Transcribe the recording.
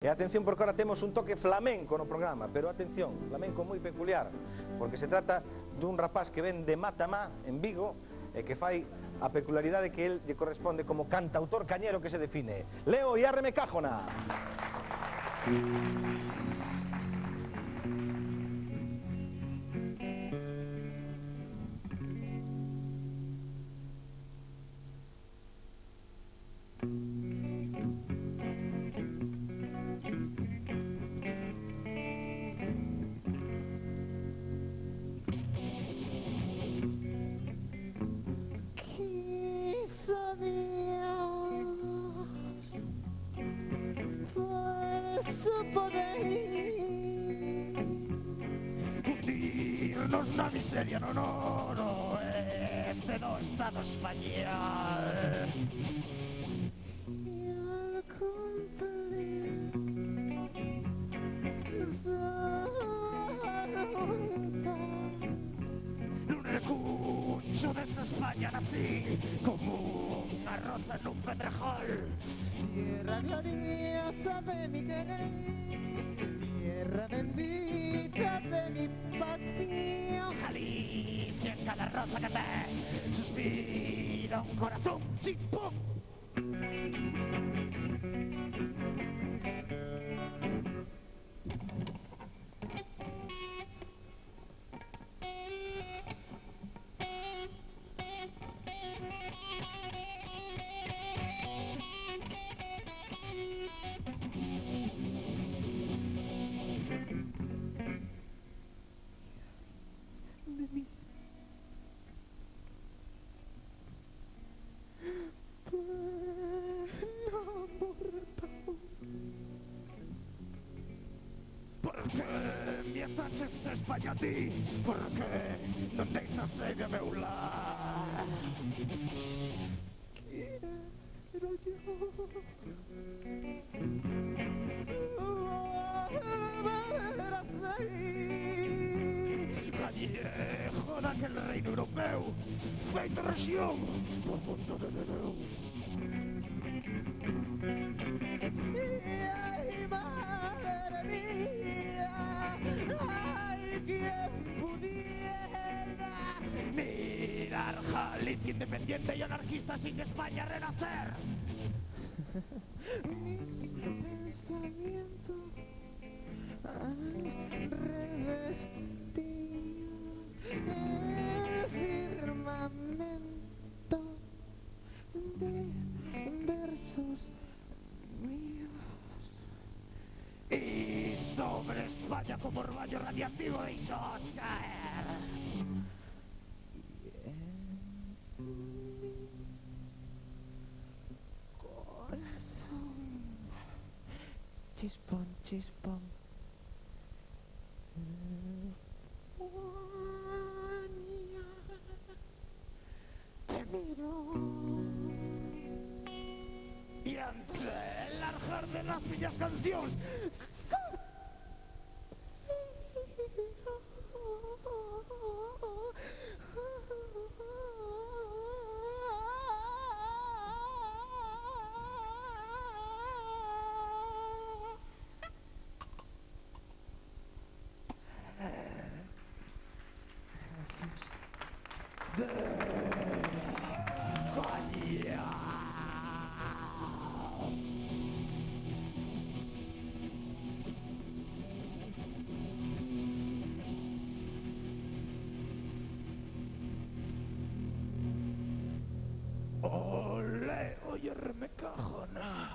E atención porque ahora temos un toque flamenco no programa, pero atención, flamenco moi peculiar, porque se trata dun rapaz que ven de Matamá, en Vigo, e que fai a peculiaridade que el lle corresponde como cantautor cañero que se define. Leo Iarreme Cájona. Hundirnos na miseria, no, no, no, este no Estado español. Y al cumplir esa voluntad, un recuncho de esa España nací, como una rosa en un pedrejol. Tierra gloriosa de mi querer, tierra bendita de mi pasión. Galicia, en cada rosa que te suspira un corazón chimpón. Porque me ataches a España a ti, porque non deixas ser de meu lar. Quiero yo volver a ser gallego daquel reino europeu, feito rexión por punto de Deus. Ay, madre mía, ay, quien pudiera mirar Galicia independiente y anarquista sin España renacer. Mis pensamientos han revestido el firmamento de versos míos. Y sobre España como orvallo radiactivo hizo caer. Y en mi corazón, chispón, chispón, Juania, te miro. Y ante el arjar de las millas cancións Ole, oye, Iarreme Cájona.